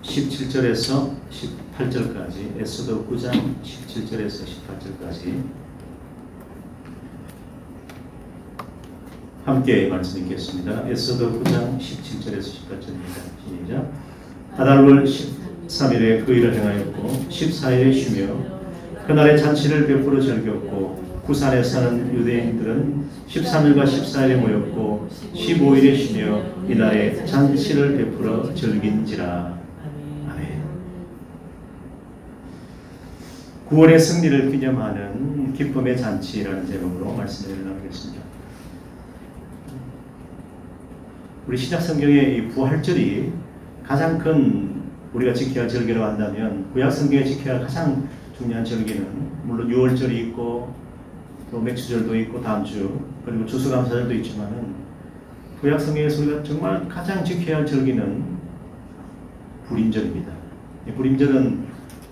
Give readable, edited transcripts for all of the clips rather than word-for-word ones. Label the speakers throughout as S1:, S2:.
S1: 17절에서 18절까지, 에스더 9장 17절에서 18절까지 함께 말씀 읽겠습니다. 에스더 9장 17절에서 18절입니다. 시작. 아달월 13일에 그 일을 행하였고 14일에 쉬며 그날에 잔치를 베풀어 즐겼고 구산에 사는 유대인들은 13일과 14일에 모였고 15일에 쉬며 이날에 잔치를 베풀어 즐긴지라. 아멘. 구원의 승리를 기념하는 기쁨의 잔치라는 제목으로 말씀을 나누겠습니다. 우리 신약 성경의 이 부활절이 가장 큰 우리가 지켜야 할 절기라고 한다면, 구약 성경에 지켜야 할 가장 중요한 절기는 물론 유월절이 있고 또 맥주절도 있고 다음 주 그리고 추수감사절도 있지만은, 구약 성경에서 우리가 정말 가장 지켜야 할 절기는 불임절입니다. 불임절은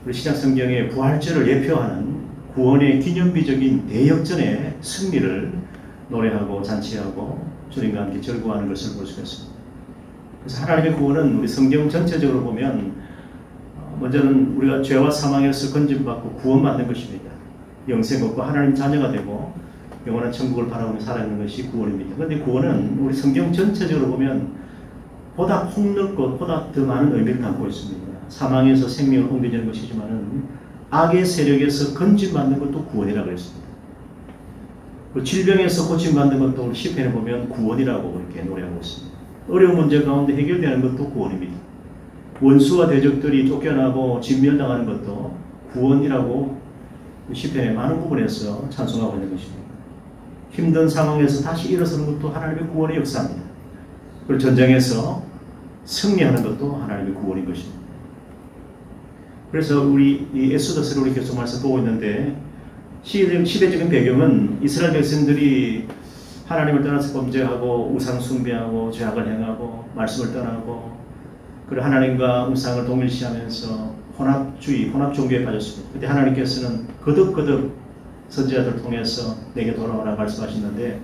S1: 우리 신약 성경의 부활절을 예표하는 구원의 기념비적인 대역전의 승리를 노래하고 잔치하고 주님과 함께 절구하는 것을 볼 수가 있습니다. 그래서 하나님의 구원은 우리 성경 전체적으로 보면 먼저는 우리가 죄와 사망에서 건짐받고 구원받는 것입니다. 영생 얻고 하나님 자녀가 되고 영원한 천국을 바라보며 살아가는 것이 구원입니다. 그런데 구원은 우리 성경 전체적으로 보면 보다 폭넓고 보다 더 많은 의미를 담고 있습니다. 사망에서 생명을 옮겨주는 것이지만은 악의 세력에서 건짐받는 것도 구원이라고 했습니다. 질병에서 고침받는 것도 시편에 보면 구원이라고 이렇게 노래하고 있습니다. 어려운 문제 가운데 해결되는 것도 구원입니다. 원수와 대적들이 쫓겨나고 진멸당하는 것도 구원이라고 시편의 많은 부분에서 찬송하고 있는 것입니다. 힘든 상황에서 다시 일어서는 것도 하나님의 구원의 역사입니다. 그리고 전쟁에서 승리하는 것도 하나님의 구원인 것입니다. 그래서 우리 이 에스더서를 우리 계속 말씀 보고 있는데, 시대적인 배경은 이스라엘 백성들이 하나님을 떠나서 범죄하고 우상 숭배하고 죄악을 행하고 말씀을 떠나고 그리고 하나님과 우상을 동일시하면서 혼합주의, 혼합종교에 빠졌습니다. 그때 하나님께서는 거듭거듭 선지자들을 통해서 내게 돌아오라 말씀하시는데,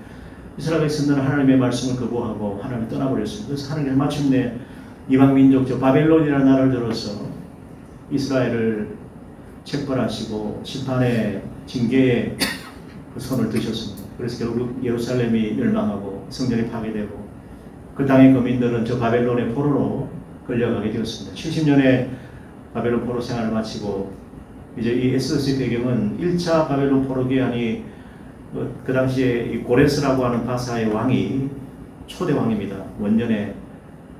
S1: 이스라엘 백성들은 하나님의 말씀을 거부하고 하나님을 떠나버렸습니다. 그래서 하나님은 마침내 이방 민족, 저 바벨론이라는 나라를 들어서 이스라엘을 책벌하시고 심판의 징계의 그 손을 드셨습니다. 그래서 결국 예루살렘이 멸망하고 성전이 파괴되고 그 땅의 거민들은 저 바벨론의 포로로 끌려가게 되었습니다. 70년의 바벨론 포로 생활을 마치고 이제 이 에스더서의 배경은 1차 바벨론 포로 기한이 그 당시에 이 고레스라고 하는 바사의 왕이 초대 왕입니다. 원년에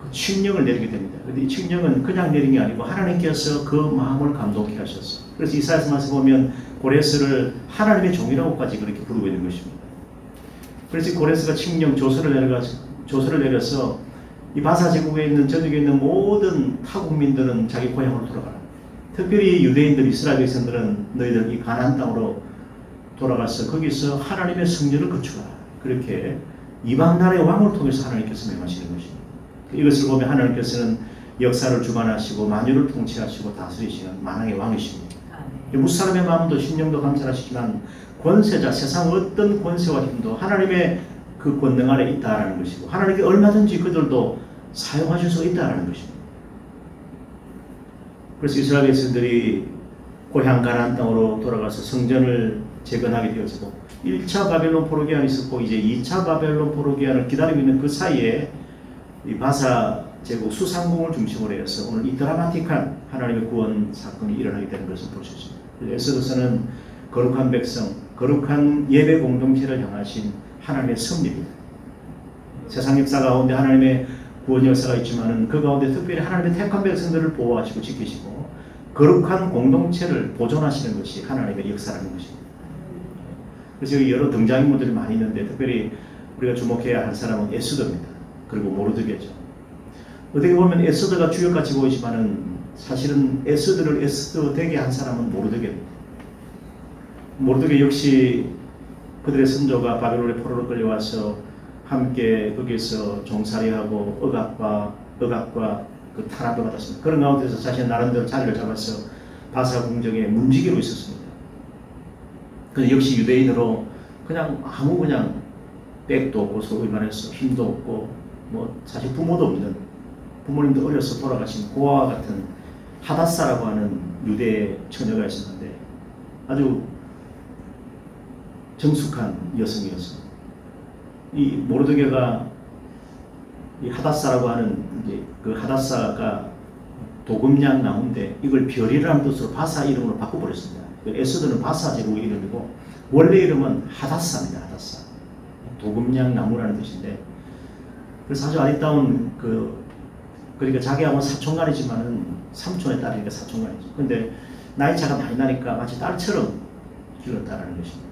S1: 그 칙령을 내리게 됩니다. 그런데 이 칙령은 그냥 내린 게 아니고 하나님께서 그 마음을 감동케 하셨어요. 그래서 이사야서 말씀 보면 고레스를 하나님의 종이라고까지 그렇게 부르고 있는 것입니다. 그래서 고레스가 칙령 조서를 내려서 이 바사 제국에 있는 전역에 있는 모든 타국민들은 자기 고향으로 돌아가라. 특별히 유대인들, 이스라엘 백성들은 너희들 이 가나안 땅으로 돌아가서 거기서 하나님의 성전을 건축하라. 그렇게 이방 나라의 왕을 통해서 하나님께서 명하시는 것입니다. 이것을 보면 하나님께서는 역사를 주관하시고 만유를 통치하시고 다스리시는 만왕의 왕이십니다. 무사람의 마음도 심령도 감찰하시지만 권세자, 세상 어떤 권세와 힘도 하나님의 그 권능 아래 있다라는 것이고, 하나님께 얼마든지 그들도 사용하실 수 있다라는 것입니다. 그래서 이스라엘 백성들이 고향 가나안 땅으로 돌아가서 성전을 재건하게 되었고, 1차 바벨론 포로 기한이 있었고 이제 2차 바벨론 포로 기한을 기다리고 있는 그 사이에 이 바사 제국 수상궁을 중심으로 해서 오늘 이 드라마틱한 하나님의 구원 사건이 일어나게 되는 것을 볼 수 있습니다. 에스더서는 거룩한 백성, 거룩한 예배 공동체를 향하신 하나님의 섭리입니다. 세상 역사 가운데 하나님의 구원 역사가 있지만은 그 가운데 특별히 하나님의 택한 백성들을 보호하시고 지키시고 거룩한 공동체를 보존하시는 것이 하나님의 역사라는 것입니다. 그래서 여기 여러 등장인물들이 많이 있는데 특별히 우리가 주목해야 할 사람은 에스더입니다. 그리고 모르드게죠. 어떻게 보면 에스더가 주역같이 보이지만은 사실은 에스더를 에스더 되게 한 사람은 모르드게입니다. 모르드게 역시 그들의 선조가 바벨론의 포로로 끌려와서 함께 거기서 종살이하고 억압과 그 탄압을 받았습니다. 그런 가운데서 자신의 나름대로 자리를 잡아서 바사 궁정의 문지기로 있었습니다. 그런데 역시 유대인으로 그냥 백도 없고 소위 말해서 힘도 없고 뭐 사실 부모도 없는, 부모님도 어려서 돌아가신 고아와 같은 하닷사라고 하는 유대 처녀가 있었는데 아주 정숙한 여성이었어. 이 모르드게가 이 하닷사라고 하는 그 하닷사가 도금냥 나무인데 이걸 별이라는 뜻으로 바사 이름으로 바꿔버렸습니다. 에스더는 바사 제국의 이름이고 원래 이름은 하닷사입니다. 하닷사. 도금냥 나무라는 뜻인데 그래서 아주 아리따운 그러니까 자기하고는 사촌간이지만은 삼촌의 딸이니까 사촌간이죠. 근데 나이 차가 많이 나니까 마치 딸처럼 길렀다라는 것입니다.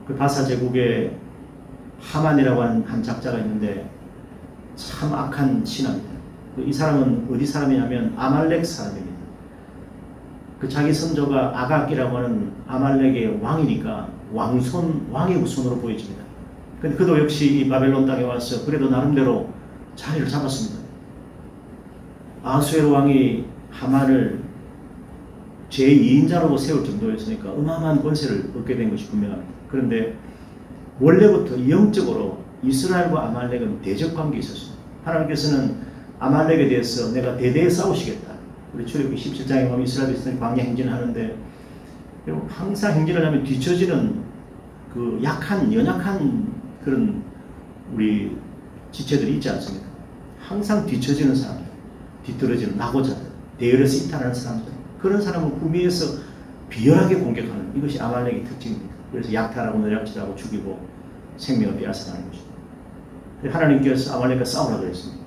S1: 그 바사 제국에 하만이라고 하는 한 작자가 있는데 참 악한 신하입니다. 이 사람은 어디 사람이냐면 아말렉 사람입니다. 그 자기 선조가 아각이라고 하는 아말렉의 왕이니까 왕의 후손으로 보여집니다. 근데 그도 역시 이 바벨론 땅에 와서 그래도 나름대로 자리를 잡았습니다. 아수에로 왕이 하만을 제2인자로 세울 정도였으니까 어마어마한 권세를 얻게 된 것이 분명합니다. 그런데 원래부터 영적으로 이스라엘과 아말렉은 대적 관계에 있었습니다. 하나님께서는 아말렉에 대해서 내가 대대에 싸우시겠다. 우리 출애굽기 17장에 보면 이스라엘 백성이 광야 행진을 하는데 항상 행진을 하면 뒤처지는 그 연약한 그런 우리 지체들이 있지 않습니까? 항상 뒤처지는 사람들, 뒤떨어지는 낙오자들, 대열에서 이탈하는 사람들, 그런 사람은 구미에서 비열하게 공격하는 이것이 아말렉의 특징입니다. 그래서 약탈하고 노략질하고 죽이고 생명을 빼앗아가는 것입니다. 하나님께서 아말렉과 싸우라고 그랬습니다.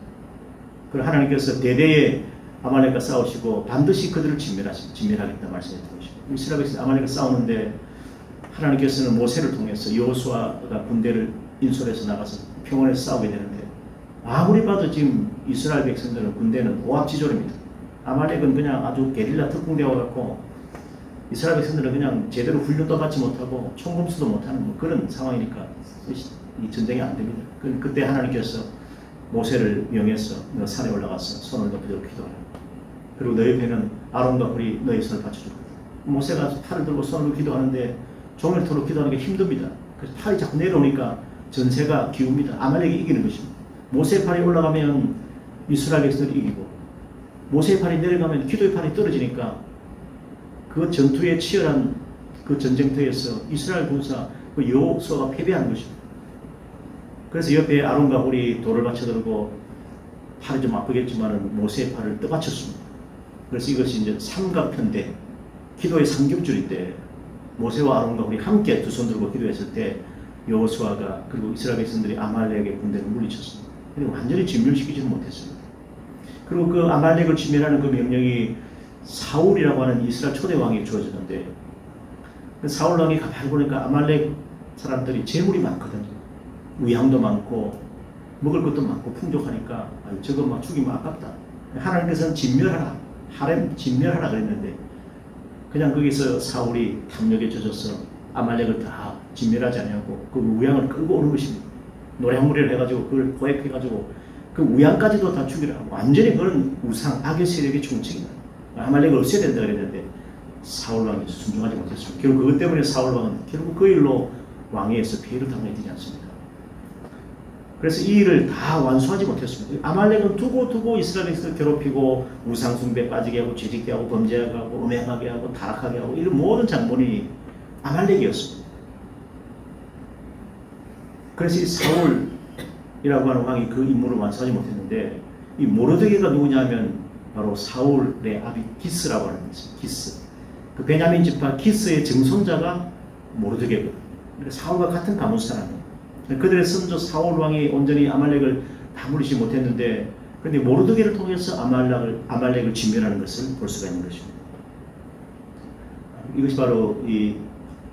S1: 그리고 하나님께서 대대에 아말렉과 싸우시고 반드시 그들을 진멸하겠다 말씀했던 것입니다. 이스라엘 백성이 아말렉과 싸우는데 하나님께서는 모세를 통해서 여호수아가 군대를 인솔해서 나가서 평원에서 싸우게 되는데 아무리 봐도 지금 이스라엘 백성들은 군대는 오합지졸입니다. 아말렉은 그냥 아주 게릴라 특공대와 같고 이스라엘 백성들은 그냥 제대로 훈련도 받지 못하고 총검수도 못하는 뭐 그런 상황이니까 이 전쟁이 안 됩니다. 그때 하나님께서 모세를 명해서 너 산에 올라가서 손을 높이도록 기도하라. 그리고 너희 배는 아론과 훌이 너희 손을 받쳐줄 거다. 모세가 팔을 들고 손으로 기도하는데 종일토록 기도하는 게 힘듭니다. 그래서 팔이 자꾸 내려오니까 전세가 기웁니다. 아말렉이 이기는 것입니다. 모세의 팔이 올라가면 이스라엘 백성들이 이기고 모세의 팔이 내려가면 기도의 팔이 떨어지니까 그 전투에 치열한 그 전쟁터에서 이스라엘 군사 그 여호수아가 패배한 것입니다. 그래서 옆에 아론과 훌이 돌을 받쳐들고 팔이 좀 아프겠지만 모세의 팔을 떠받쳤습니다. 그래서 이것이 이제 삼각편대 기도의 삼겹줄인데 모세와 아론과 훌이 함께 두 손 들고 기도했을 때 여호수아가 그리고 이스라엘 백성들이 아말렉의 군대를 물리쳤습니다. 근데 완전히 진멸시키지는 못했습니다. 그리고 그 아말렉을 진멸하는 그 명령이 사울이라고 하는 이스라엘 초대왕이 주어졌는데 그 사울왕이 가만히 보니까 아말렉 사람들이 재물이 많거든요. 위향도 많고 먹을 것도 많고 풍족하니까 저거 막 죽이면 아깝다. 하나님께서는 진멸하라, 하렘 진멸하라 그랬는데 그냥 거기서 사울이 탐욕에 젖어서 아말렉을 다 진멸하지 않냐고 그 우양을 끌고 오는 것입니다. 노량무리를 해가지고 그걸 고액해가지고 그 우양까지도 다 죽이라. 완전히 그런 우상 악의 세력의 충칭이다. 아말렉을 없애야 된다 그랬는데 사울왕이 순종하지 못했습니다. 결국 그것 때문에 사울왕은 결국 그 일로 왕위에서 피해를 당하게 되지 않습니까? 그래서 이 일을 다 완수하지 못했습니다. 아말렉은 두고 이스라엘에서 괴롭히고 우상숭배 빠지게 하고 죄짓게 하고 범죄하게 하고 음행하게 하고 타락하게 하고 이런 모든 장본이 아말렉이었습니다. 그래서 이 사울이라고 하는 왕이 그 임무를 완수하지 못했는데 이 모르드게가 누구냐면 바로 사울의 아비 기스라고 하는 것입니다. 기스. 그 베냐민 지파 기스의 증손자가 모르드게거든요. 사울과 같은 가문 사람이에요. 그들의 선조 사울 왕이 온전히 아말렉을 다 물리지 못했는데 그런데 모르드게를 통해서 아말렉을 진멸하는 것을 볼 수가 있는 것입니다. 이것이 바로 이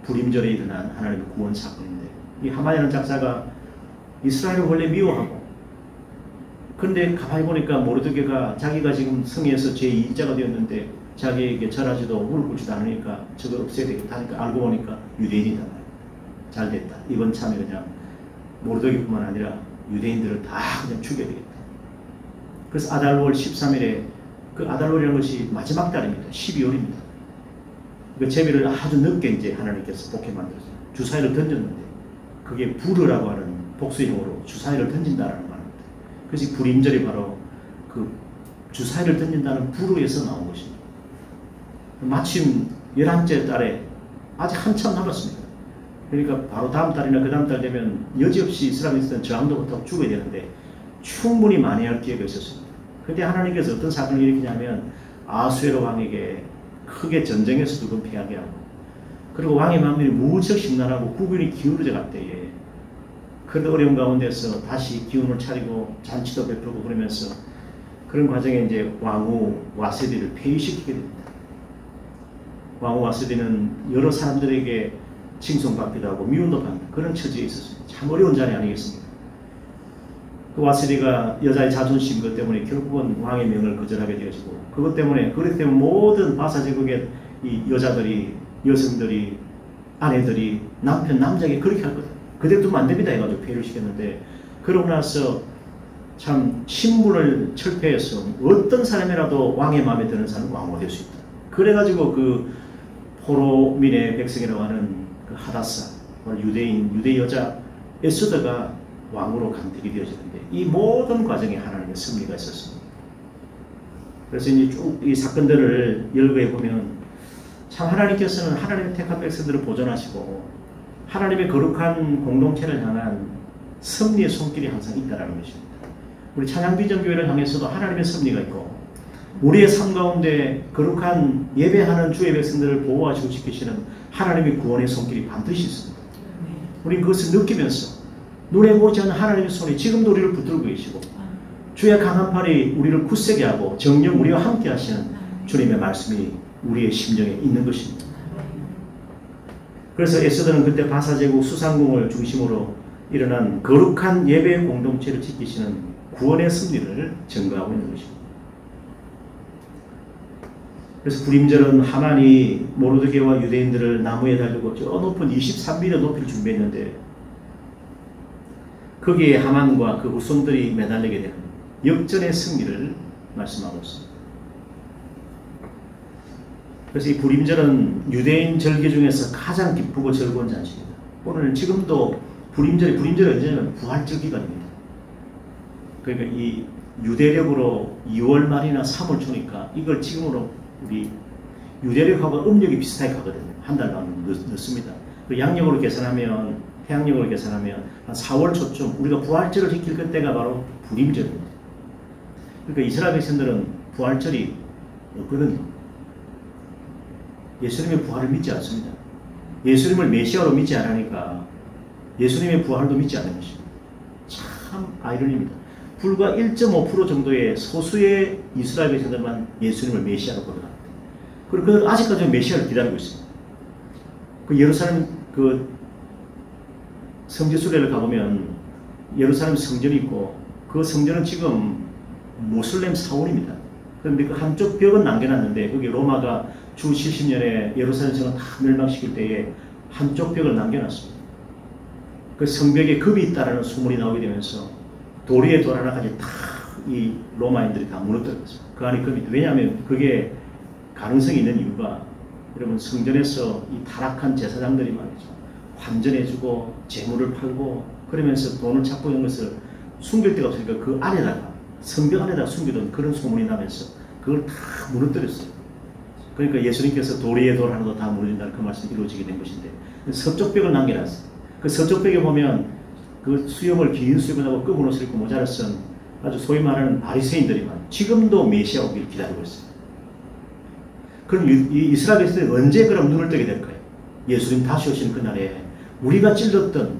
S1: 불임절에 일어난 하나님의 구원 사건인데 이 하만이라는 작사가 이스라엘을 원래 미워하고 그런데 가만히 보니까 모르드게가 자기가 지금 성에서 제2인자가 되었는데 자기에게 절하지도 무릎 꿇지도 않으니까 저걸 없애야 되겠다 하니까 알고 보니까 유대인이다. 잘 됐다. 이번 참에 그냥 모르드게뿐만 아니라 유대인들을 다 그냥 죽여야 되겠다. 그래서 아달월 13일에 그 아달월이라는 것이 마지막 달입니다. 12월입니다. 그 제비를 아주 늦게 이제 하나님께서 복해 만들었어요. 주사위를 던졌는데 그게 부르라고 하는 복수형으로 주사위를 던진다라는 말입니다. 그래서 불임절이 바로 그 주사위를 던진다는 부르에서 나온 것입니다. 마침 11째 달에 아직 한참 남았습니다. 그러니까 바로 다음 달이나 그 다음 달 되면 여지없이 이스라엘에 있었던 저항도 못하고 죽어야 되는데 충분히 만회할 기회가 있었습니다. 그때 하나님께서 어떤 사건을 일으키냐면 아수에로 왕에게 크게 전쟁에서 두번 패하게 하고, 그리고 왕의 마음이 무척 심란하고 국군이 기울어져 갈 때에 그런 어려운 가운데서 다시 기운을 차리고 잔치도 베풀고 그러면서 그런 과정에 이제 왕후 와세디를 폐위시키게 됩니다. 왕후 와세디는 여러 사람들에게 칭송받기도 하고 미움도 받는 그런 처지에 있었습니다. 참 어려운 자리 아니겠습니까? 그 와세디가 여자의 자존심 것 때문에 결국은 왕의 명을 거절하게 되어지고, 그것 때문에 모든 바사 제국의 이 여자들이, 여성들이, 아내들이 남편, 남자에게 그렇게 할 거다. 그대로 두면 안 됩니다 해가지고 폐위를 시켰는데, 그러고 나서 참 신분을 철폐해서 어떤 사람이라도 왕의 마음에 드는 사람은 왕후가 될 수 있다. 그래가지고 그 포로민의 백성이라고 하는 그 하다사, 유대 여자 에스더가 왕으로 간택이 되어지는데, 이 모든 과정에 하나님의 섭리가 있었습니다. 그래서 이제 쭉 이 사건들을 열거해 보면 참 하나님께서는 하나님의 택한 백성들을 보존하시고 하나님의 거룩한 공동체를 향한 섭리의 손길이 항상 있다는 것입니다. 우리 찬양비전교회를 향해서도 하나님의 섭리가 있고, 우리의 삶 가운데 거룩한 예배하는 주의 백성들을 보호하시고 지키시는 하나님의 구원의 손길이 반드시 있습니다. 우리는 그것을 느끼면서 눈에 보이지 않는 하나님의 손이 지금도 우리를 붙들고 계시고, 주의 강한 팔이 우리를 굳세게 하고 정녕 우리와 함께 하시는 주님의 말씀이 우리의 심정에 있는 것입니다. 그래서 에스더는 그때 바사제국 수상궁을 중심으로 일어난 거룩한 예배 공동체를 지키시는 구원의 승리를 증거하고 있는 것입니다. 그래서 불임절은 하만이 모르드게와 유대인들을 나무에 달리고 저 높은 23m 높이를 준비했는데, 거기에 하만과 그 후손들이 매달리게 되는 역전의 승리를 말씀하고 있습니다. 그래서 이 불임절은 유대인 절기 중에서 가장 기쁘고 즐거운 잔치입니다. 오늘 지금도 불임절이 언제냐면 부활절 기간입니다. 그러니까 이 유대력으로 2월 말이나 3월 초니까 이걸 지금으로 우리 유대력하고 음력이 비슷하게 가거든요. 한 달 반 늦습니다. 양력으로 계산하면, 태양력으로 계산하면 한 4월 초쯤 우리가 부활절을 지킬 그때가 바로 불임절입니다. 그러니까 이스라엘 백성들은 부활절이 없거든요. 예수님의 부활을 믿지 않습니다. 예수님을 메시아로 믿지 않으니까 예수님의 부활도 믿지 않는 것입니다. 참 아이러니입니다. 불과 1.5% 정도의 소수의 이스라엘 백성들만 예수님을 메시아로 고백합니다. 그리고 그들 아직까지 메시아를 기다리고 있습니다. 그 예루살렘 그 성지 순례를 가보면 예루살렘 성전이 있고, 그 성전은 지금 모슬렘 사원입니다. 그런데 그 한쪽 벽은 남겨놨는데, 거기 로마가 주 70년에 예루살렘 성을 다 멸망시킬 때에 한쪽 벽을 남겨놨습니다. 그 성벽에 금이 있다라는 소문이 나오게 되면서 돌 위에 돌 하나까지 다 이 로마인들이 다 무너뜨렸어요. 그 안에 금이. 왜냐하면 그게 가능성이 있는 이유가, 여러분 성전에서 이 타락한 제사장들이 말이죠, 환전해주고 재물을 팔고 그러면서 돈을 찾고 있는 것을 숨길 데가 없으니까 그 안에다가, 성벽 안에다가 숨기던 그런 소문이 나면서 그걸 다 무너뜨렸어요. 그러니까 예수님께서 돌 위에 돌 하나도 다 무너진다는 그 말씀이 이루어지게 된 것인데, 서쪽 벽을 남겨놨어요. 그 서쪽 벽에 보면 그 수염을 긴 수염을 하고 검은 옷을 입고 모자를 쓴 아주 소위 말하는 바리새인들이만 지금도 메시아 오기를 기다리고 있어요. 그럼 이 이스라엘 백성들이 언제 그럼 눈을 뜨게 될까요? 예수님 다시 오시는 그날에 우리가 찔렀던,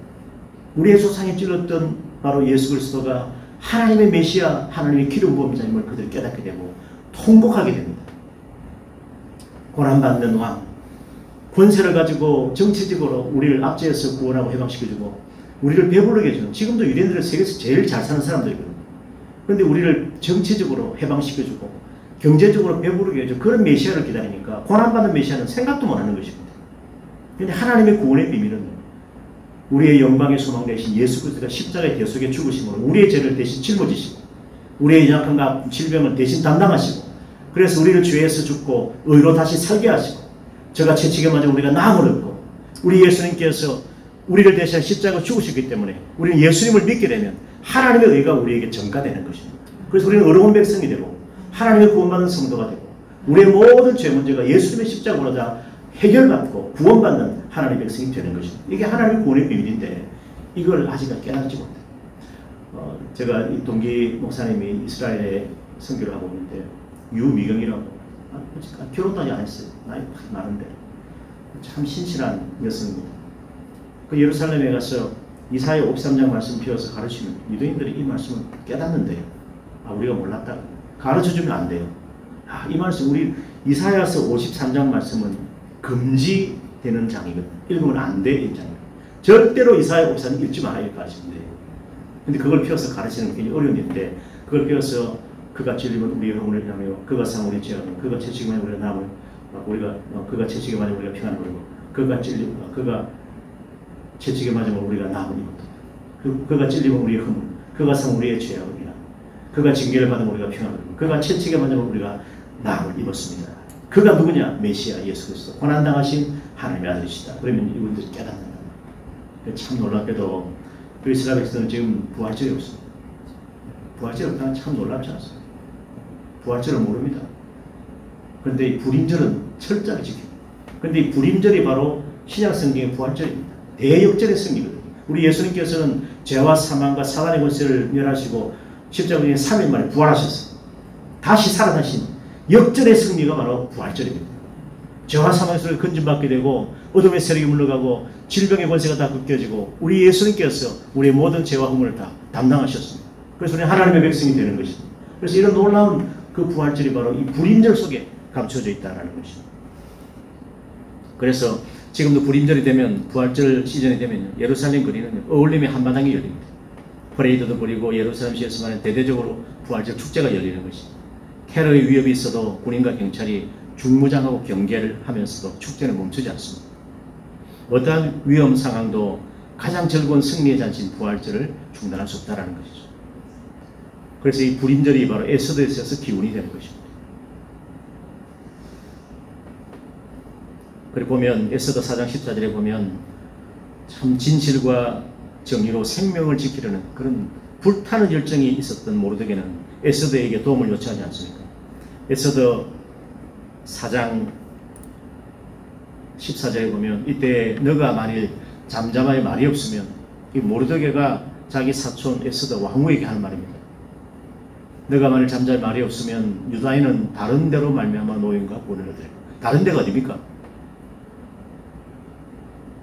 S1: 우리의 조상이 찔렀던 바로 예수 그리스도가 하나님의 메시아, 하나님의 기름 부은 자임을 그들이 깨닫게 되고 통곡하게 됩니다. 고난받는 왕, 권세를 가지고 정치적으로 우리를 압제해서 구원하고 해방시켜주고 우리를 배부르게 해주는, 지금도 유대인들은 세계에서 제일 잘 사는 사람들이거든요. 그런데 우리를 정치적으로 해방시켜주고 경제적으로 배부르게 해주고 그런 메시아를 기다리니까 고난받는 메시아는 생각도 못하는 것입니다. 그런데 하나님의 구원의 비밀은 우리의 영광의 소망 되신 예수 그리스도가 십자가의 대속에 죽으심으로 우리의 죄를 대신 짊어지시고 우리의 연약함과 질병을 대신 담당하시고, 그래서 우리를 죄에서 죽고 의로 다시 살게 하시고 저가 채찍에 맞아 우리가 나음을 얻고, 우리 예수님께서 우리를 대신 십자가 죽으셨기 때문에 우리는 예수님을 믿게 되면 하나님의 의가 우리에게 전가되는 것입니다. 그래서 우리는 의로운 백성이 되고 하나님의 구원받은 성도가 되고 우리의 모든 죄 문제가 예수님의 십자가로 다 해결받고 구원받는 하나님의 백성이 되는 것입니다. 이게 하나님의 구원의 비밀인데 이걸 아직까지 깨닫지 못해요. 제가 이 동기 목사님이 이스라엘에 선교를 하고 있는데 유미경이라고 결혼도 아직 안 했어요. 나이 많은데 참 신실한 여성입니다. 그 예루살렘에 가서 이사야 53장 말씀 피워서 가르치면 유대인들이 이 말씀을 깨닫는데요. 우리가 몰랐다. 가르쳐주면 안 돼요. 이 말씀 우리 이사야서 53장 말씀은 금지되는 장이거든요. 읽으면 안 돼 이 장이에요. 절대로 이사야 53장 읽지 말아야 가르치면 돼요. 근데 그걸 피워서 가르치는 게 굉장히 어려운 일인데 그걸 피워서 그가 찔리면 우리의 영혼을 나며 그가 상 우리 죄하며 그가 채찍에 맞으면 우리가 남을 우리가 그가 채찍에 맞으면 우리가 평안을 누리고 그가 채찍에 맞으면 우리가 남을 입었다. 그가 찔리면 우리의 허물 그가 상 우리의 죄악이라 그가 징계를 받으면 우리가 평안을 누리고 그가 채찍에 맞으면 우리가 남을 입었습니다. 그가 누구냐? 메시아 예수 그리스도 고난당하신 하나님의 아들이시다. 그러면 이분들이 깨닫는다. 참 놀랍게도 그 이스라엘 백성은 지금 부활절이 없습니다. 부활절이 없다는 참 놀랍지 않습니까? 부활절을 모릅니다. 그런데 이 불임절은 철저하게 지킵니다. 그런데 이 불임절이 바로 신약성경의 부활절입니다. 대역절의 승리거든요. 우리 예수님께서는 죄와 사망과 사단의 권세를 멸하시고 십자가에 3일 만에 부활하셨어요. 다시 살아나신 역절의 승리가 바로 부활절입니다. 죄와 사망의 소리를 건진받게 되고 어둠의 세력이 물러가고 질병의 권세가 다 벗겨지고 우리 예수님께서 우리의 모든 죄와 허물을 다 담당하셨습니다. 그래서 우리 하나님의 백성이 되는 것입니다. 그래서 이런 놀라운 그 부활절이 바로 이 불임절 속에 감춰져 있다는 것입니다. 그래서 지금도 불임절이 되면 부활절 시즌이 되면 예루살렘 거리는 어울림의 한마당이 열립니다. 퍼레이드도 벌이고 예루살렘시에서만 대대적으로 부활절 축제가 열리는 것입니다. 테러의 위협이 있어도 군인과 경찰이 중무장하고 경계를 하면서도 축제는 멈추지 않습니다. 어떠한 위험 상황도 가장 즐거운 승리의 잔치인 부활절을 중단할 수 없다는 것이죠. 그래서 이 불임절이 바로 에스더에 있어서 기운이 되는 것입니다. 그리고 보면 에스더 4장 14절에 보면 참 진실과 정의로 생명을 지키려는 그런 불타는 열정이 있었던 모르드게는 에스더에게 도움을 요청하지 않습니까? 에스더 4장 14절에 보면 이때 너가 만일 잠잠하여 말이 없으면 이 모르드게가 자기 사촌 에스더 왕후에게 하는 말입니다. 너가 만일 잠잠히 말이 없으면 유다인은 다른 데로 말미암아 노임과 구원을 얻으리라. 다른 데가 어디입니까?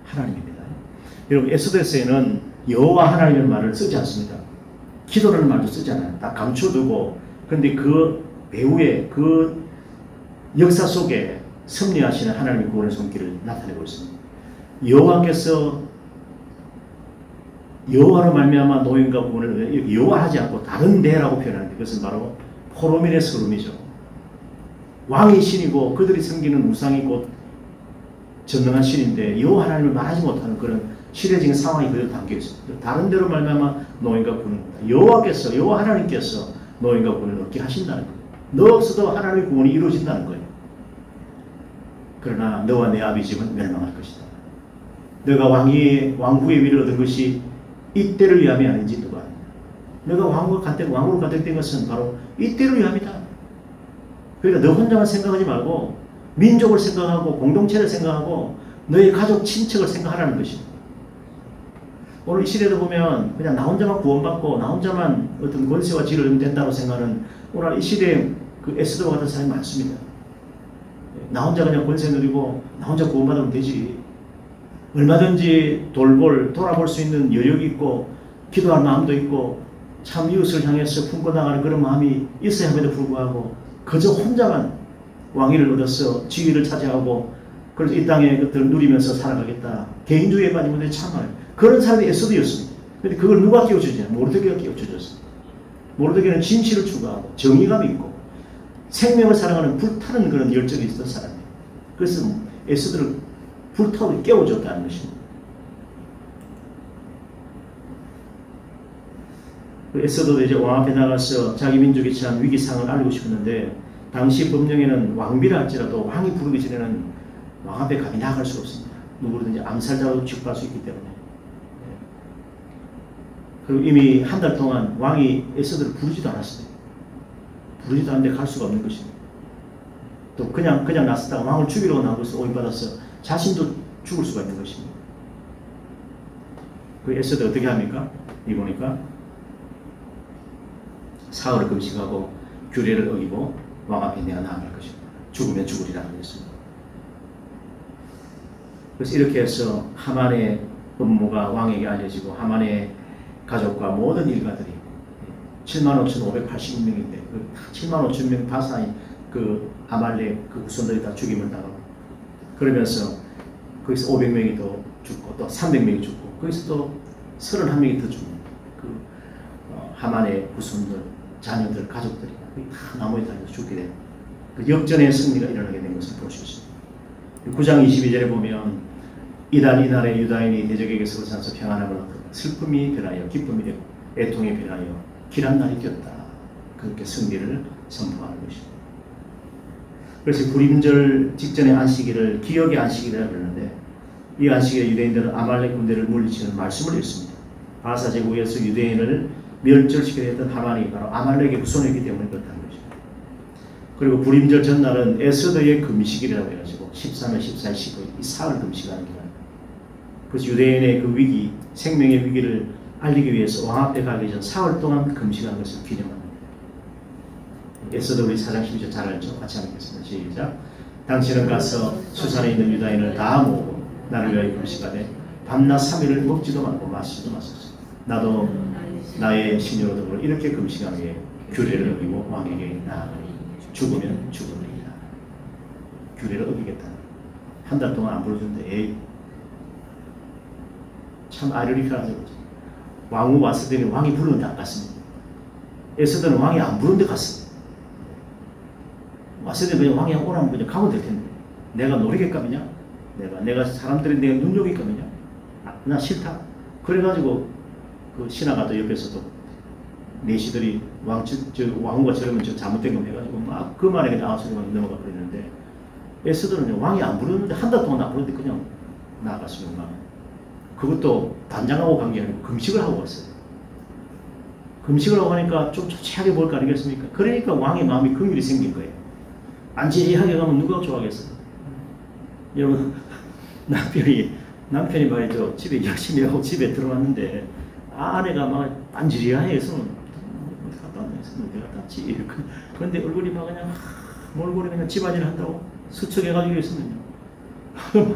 S1: 하나님입니다. 여러분 에스더서에는 여호와 하나님의 말을 쓰지 않습니다. 기도라는 말도 쓰지 않아요. 다 감춰두고 그런데 그 배후에 그 역사 속에 섭리하시는 하나님의 구원의 손길을 나타내고 있습니다. 여호와께서 여호와로 말미암아 노임과 구원을 여호와 하지 않고 다른 데라고 표현하는데 그것은 바로 포로민의 서름이죠. 왕이 신이고 그들이 섬기는 우상이 곧 전능한 신인데 여호와 하나님을 말하지 못하는 그런 시대적인 상황이 그대로 담겨 있습니다. 다른 데로 말미암아 노임과 구원을 여호와께서 여호와 하나님께서 노임과 구원을 얻게 하신다는 거예요. 너 없어도 하나님의 구원이 이루어진다는 거예요. 그러나 너와 내 아비 집은 멸망할 것이다. 너가 왕후의 위를 얻은 것이 이때를 위함이 아닌지 누가 아느냐. 너가 왕후로 간택된 것은 바로 이때를 위함이다. 그러니까 너 혼자만 생각하지 말고 민족을 생각하고 공동체를 생각하고 너의 가족 친척을 생각하라는 것입니다. 오늘 이 시대도 보면 그냥 나 혼자만 구원받고 나 혼자만 어떤 권세와 지를 된다고 생각하는 오늘 이 시대에 그 에스더와 같은 사람이 많습니다. 나 혼자 그냥 권세 누리고 나 혼자 구원받으면 되지. 얼마든지 돌아볼 수 있는 여력이 있고 기도할 마음도 있고 참 이웃을 향해서 품고 나가는 그런 마음이 있어야 함에도 불구하고 그저 혼자만 왕위를 얻어서 지위를 차지하고 그래서 이 땅의 것들을 누리면서 살아가겠다. 개인주의에 빠진 분들이 참 많아요. 그런 사람이 에스더였습니다. 그런데 그걸 누가 끼워주냐? 모르드게가 끼워주셨습니다. 모르드게는 진실을 추구하고 정의감이 있고 생명을 사랑하는 불타는 그런 열정이 있었던 사람이에요. 그래서 에스더를 불타오르게 깨워줬다는 것입니다. 에스더도 이제 왕 앞에 나가서 자기 민족이 처한 위기상을 알리고 싶었는데 당시 법령에는 왕비라 할지라도 왕이 부르기 전에는 왕 앞에 감히 나갈 수 없습니다. 누구든지 암살자로 취급할 수 있기 때문에. 그리고 이미 한 달 동안 왕이 에스더를 부르지도 않았어요. 부르지도 않는데 갈 수가 없는 것입니다. 또 그냥 놨었다가 왕을 죽이려고 나온 것을 오인받아서 자신도 죽을 수가 있는 것입니다. 그 에스더 어떻게 합니까? 이 보니까 사흘을 금식하고 규례를 어기고 왕 앞에 내가 나아갈 것이다. 죽으면 죽으리라 그랬습니다. 그래서 이렇게 해서 하만의 업무가 왕에게 알려지고 하만의 가족과 모든 일가들이 75,580명인데 그 75,000명 바사의 그 아말렉 그 후손들이 다 죽임을 당하고 그러면서 거기서 500명이 더 죽고 또 300명이 죽고 거기서 또 31명이 더 죽는 그 하만의 후손들, 자녀들, 가족들이 다 나무에 달려 죽게 된 그 역전의 승리가 일어나게 된 것을 볼 수 있습니다. 9장 22절에 보면 이날에 유다인이 대적에게서 벗어나서 평안함을 얻고 슬픔이 변하여 기쁨이 되고 애통이 변하여 길한 날이 되었다. 그렇게 승리를 선포하는 것입니다. 그래서 불임절 직전의 안식일을 기억의 안식일이라고 그러는데 이 안식일에 유대인들은 아말렉 군대를 물리치는 말씀을 읽습니다. 바사 제국에서 유대인을 멸절시키려 했던 하만이 바로 아말렉의 후손이기 때문에 그렇다는 것입니다. 그리고 불임절 전날은 에스더의 금식일이라고 해가지고 13일, 14일, 15일 이 사흘 금식하는 기간. 그래서 유대인의 그 위기, 생명의 위기를 알리기 위해서 왕 앞에 가기 전 사흘 동안 금식하는 것을 기념합니다. 에스더 우리 4장 12절 잘 알죠? 같이 하겠습니다. 시작. 당신은 가서 수산에 있는 유다인을 다 모으고 나를 위하여 금식하되 밤낮 3일을 먹지도 말고 마시지도 마소서. 나도 나의 신녀로 더불어 이렇게 금식하는 게 규례를 어기고 왕에게 나아가니 죽으면 죽으리라. 규례를 어기겠다. 한 달 동안 안 부르는데 에이 참 아이러니컬하죠. 왕후 왔을 때는 왕이 부르는데 안 갔습니다. 에스더는 왕이 안 부르는데 갔습니다. 왔을 때 그냥 왕이 오라면 그냥 가면 될 텐데 내가 놀이객감이냐? 내가 사람들이 내가 눈여기감이냐? 나 싫다. 그래가지고 그 신하가 또 옆에서도 내시들이 왕후가 저러면 저 잘못된 거 해가지고 막 그 말에 그냥 아우성만 넘어가 버리는데 에스더는 왕이 안 부르는데 한 달 동안 안 부르는데 그냥 나아갔으면 막 그것도 단장하고 간 게 아니고 금식을 하고 갔어요. 금식을 하고 가니까 좀 초췌하게 볼 거 아니겠습니까? 그러니까 왕의 마음이 긍휼이 생긴 거예요. 안지하게 가면 누가 좋아하겠어요? 여러분 남편이 말이죠. 집에 열심히 하고 집에 들어왔는데 아내가 막 안지리하게 해서는 내가 땄지. 그런데 얼굴이 막 그냥 몰골이 그냥 집안일 한다고 수척해가지고 있으면요.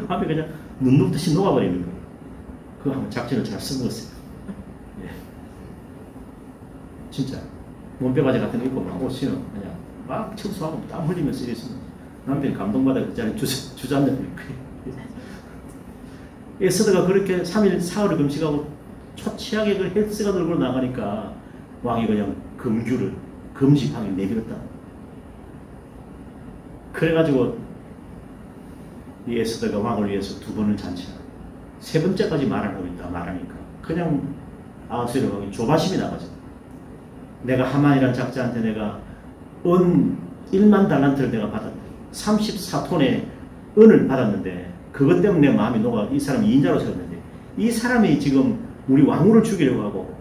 S1: 마음이 그냥 눈 녹듯이 녹아버리는 거예요. 그거 한번 작전을 잘 써먹었어요. 예. 진짜 몸빼바지 같은 거 입고 막 옷이는 그냥 막 청소하고 땀 흘리면서 이랬으면 남편이 감동받아 그 자리에 주저앉는 거예요. 에스더가 그렇게 3일 사흘을 금식하고 초췌하게 그 헬스가 들고 나가니까 왕이 그냥 금규를 금식하게 내밀었다. 그래가지고 이 에스더가 왕을 위해서 2번을 잔치하고 3번째까지 말을 하고 있다 말하니까 그냥 아하스웨로 왕이 조바심이 나가죠. 내가 하만이라는 작자한테 내가 은 1만 달란트를 내가 받았다. 34톤의 은을 받았는데 그것 때문에 내 마음이 녹아 이 사람이 인자로 세웠는데 이 사람이 지금 우리 왕후를 죽이려고 하고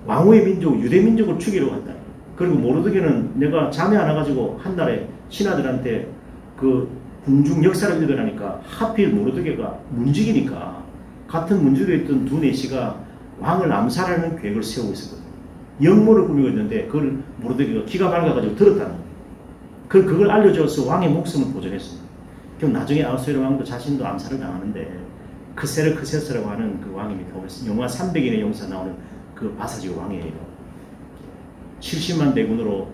S1: 왕후의 민족 유대 민족을 죽이려고 한다. 그리고 모르드게는 내가 잠이 안 와가지고 한 날에 신하들한테 그 궁중 역사를 읽으라니까 하필 모르드게가 문직이니까 같은 문직에 있던 두 내시가 왕을 암살하는 계획을 세우고 있었거든요. 영모를 꾸미고 있는데 그걸 모르드게가 기가 밝아가지고 들었다는 거예요. 그걸 알려줘서 왕의 목숨을 보존했습니다. 그럼 나중에 아하스웨로 왕도 자신도 암살을 당하는데 크세스라고 하는 그 왕이 영화 300인의 용사 나오는 그 바사지 왕이에요. 70만 대군으로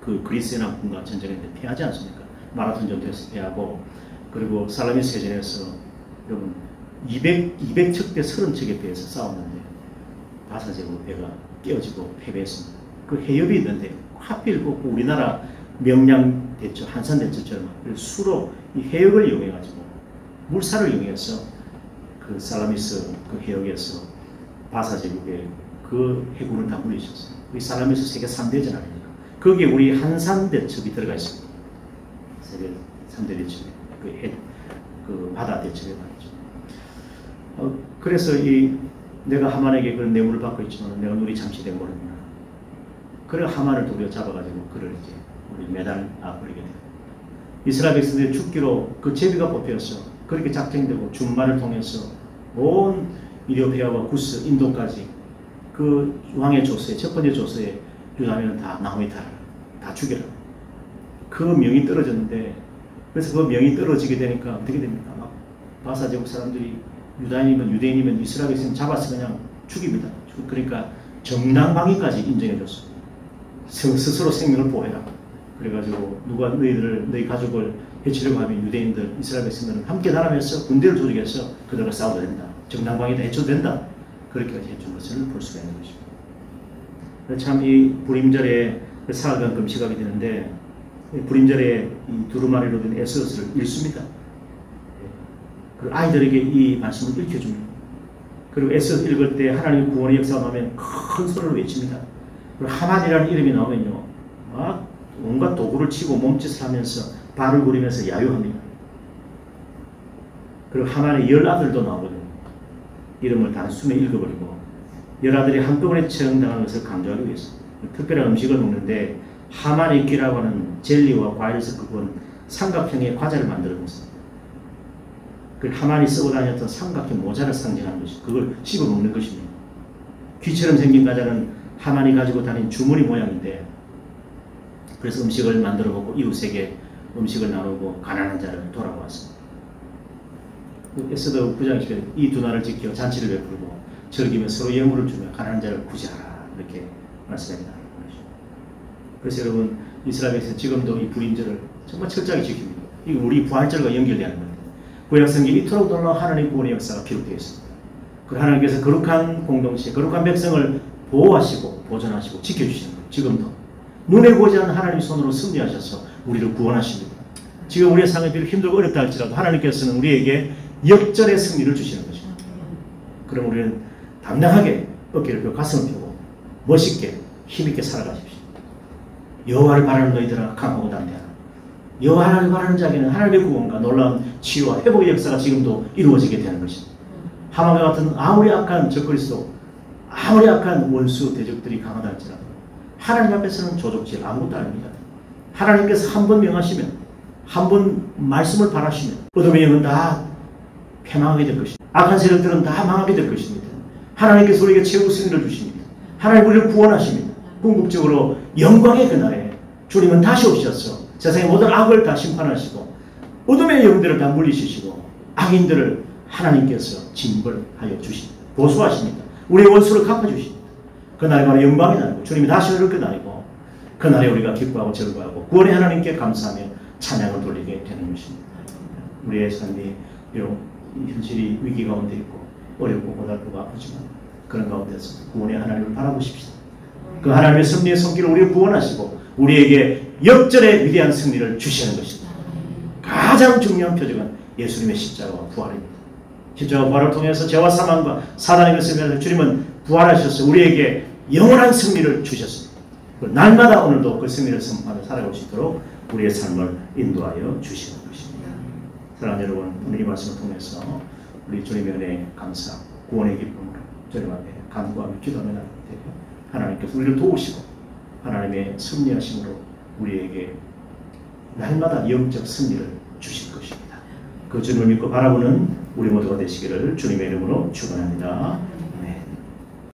S1: 그 그리스 연합군과 전쟁했는데 패하지 않습니까? 마라톤 전투에서 패하고 그리고 살라미스 해전에서 여러분 200척대 30척에 대해서 싸웠는데 바사제국 배가 깨어지고 패배했습니다. 그 해협이 있는데 하필 그 우리나라 명량대처 한산대처처럼 수로 이 해역을 이용해가지고 물살을 이용해서 그 살라미스 그 해역에서 바사제국의 그 해군을 다 물리쳤어요. 이 살라미스 세계 3대전 아닙니까? 거기에 우리 한산대첩이 들어가 있습니다. 세계 3대 대첩에 그 바다 대첩에 말이죠. 그래서 내가 하만에게 그런 뇌물을 받고 있지만 내가 눈이 잠시 된 모릅니다. 그래 하만을 도리어 잡아가지고 그를 이제 우리 매달 버리게 돼요. 이스라엘 백성들이 죽기로 그 제비가 뽑혀서 그렇게 작정되고 준말을 통해서 온 이디오피아와 구스, 인도까지 그 왕의 조서에 첫 번째 조서에 유다민은 다 나무에 다 죽여라. 그 명이 떨어졌는데 그래서 그 명이 떨어지게 되니까 어떻게 됩니까? 막 바사 제국 사람들이 유대인이면 이스라엘 백성 잡아서 그냥 죽입니다. 그러니까 정당방위까지 인정해줬어. 스스로 생명을 보호해라. 그래가지고 누가 너희 가족을 해치려고 하면 유대인들, 이스라엘 백성들은 함께 나라면서 군대를 조직해서 그들과 싸워도 된다. 정당방위도 해쳐도 된다. 그렇게까지 해준 것을 볼 수가 있는 것입니다. 참 이 불임절에 사흘간 금식하게 되는데 불임절에 이 두루마리로 된 에스더를 읽습니다. 그 아이들에게 이 말씀을 읽혀줍니다. 그리고 에스더 읽을 때 하나님의 구원의 역사가 나오면 큰 소리로 외칩니다. 그리고 하만이라는 이름이 나오면요, 막 온갖 도구를 치고 몸짓을 하면서 발을 구리면서 야유합니다. 그리고 하만의 10아들도 나오거든요. 이름을 단숨에 읽어버리고 10아들이 한꺼번에 처형당한 것을 강조하기 위해서 특별한 음식을 먹는데 하만의 귀라고 하는 젤리와 과일을 섞은 삼각형의 과자를 만들어 먹습니다. 그 하만이 쓰고 다녔던 삼각형 모자를 상징하는 것이 그걸 씹어 먹는 것입니다. 귀처럼 생긴 과자는 하만이 가지고 다닌 주머니 모양인데 그래서 음식을 만들어 먹고 이웃에게 음식을 나누고 가난한 자를 돌아보았습니다. 에스더 9장 이 두 날을 지켜 잔치를 베풀고 즐기며 서로 예물을 주며 가난한 자를 구제하라 이렇게 말씀합니다. 그래서 여러분 이스라엘 백성 지금도 이 불임절을 정말 철저하게 지킵니다. 이거 우리 부활절과 연결되는 겁니다. 구약성경에 이토록 놀라운 하나님의 구원의 역사가 기록되어 있습니다. 그 하나님께서 거룩한 공동체, 거룩한 백성을 보호하시고 보존하시고 지켜주시는 거예요. 지금도 눈에 보이지 않는 하나님의 손으로 승리하셔서 우리를 구원하십니다. 지금 우리의 상황이 비록 힘들고 어렵다 할지라도 하나님께서는 우리에게 역전의 승리를 주시는 것입니다. 그럼 우리는 당당하게 어깨를 펴고 가슴을 펴고 멋있게 힘있게 살아가십시오. 여호와를 바라는 너희들아 강하고 담대하라. 여호와를 바라는 자에게는 하나님의 구원과 놀라운 치유와 회복의 역사가 지금도 이루어지게 되는 것입니다. 하만과 같은 아무리 악한 적그리스도, 아무리 악한 원수 대적들이 강하다 할지라도 하나님 앞에서는 조족질 아무것도 아닙니다. 하나님께서 한 번 명하시면, 한 번 말씀을 바라시면 어둠의 영은 다 패망하게 될 것입니다. 악한 세력들은 다 망하게 될 것입니다. 하나님께서 우리에게 최후 승리를 주십니다. 하나님 우리를 구원하십니다. 궁극적으로 영광의 그날에 주님은 다시 오셔서 세상의 모든 악을 다 심판하시고 어둠의 영들을 다 물리치시고 악인들을 하나님께서 징벌하여 주십니다. 보수하십니다. 우리의 원수를 갚아주십니다. 그날이 바로 영광의 날이고 주님이 다시 오실 그날이고 그날에 우리가 기뻐하고 즐거워하고 구원의 하나님께 감사하며 찬양을 돌리게 되는 것입니다. 우리의 삶이 비록 현실이 위기 가운데 있고 어렵고 고달프고 아프지만 그런 가운데서 구원의 하나님을 바라보십시다. 그 하나님의 승리의 손길을 우리를 구원하시고 우리에게 역전의 위대한 승리를 주시는 것입니다. 가장 중요한 표적은 예수님의 십자가와 부활입니다. 십자가와 부활을 통해서 죄와 사망과 사단의 것을 면하여 주님은 부활하셔서 우리에게 영원한 승리를 주셨습니다. 날마다 오늘도 그 승리를 선포하며 살아갈 수 있도록 우리의 삶을 인도하여 주시는 것입니다. 사랑하는 여러분, 오늘 이 말씀을 통해서 우리 주님의 은혜에 감사, 구원의 기쁨으로 주님 앞에 간구하며 기도하며 나갈 때 하나님께서 우리를 도우시고 하나님의 승리하심으로 우리에게 날마다 영적 승리를 주실 것입니다. 그 주님을 믿고 바라보는 우리 모두가 되시기를 주님의 이름으로 축원합니다.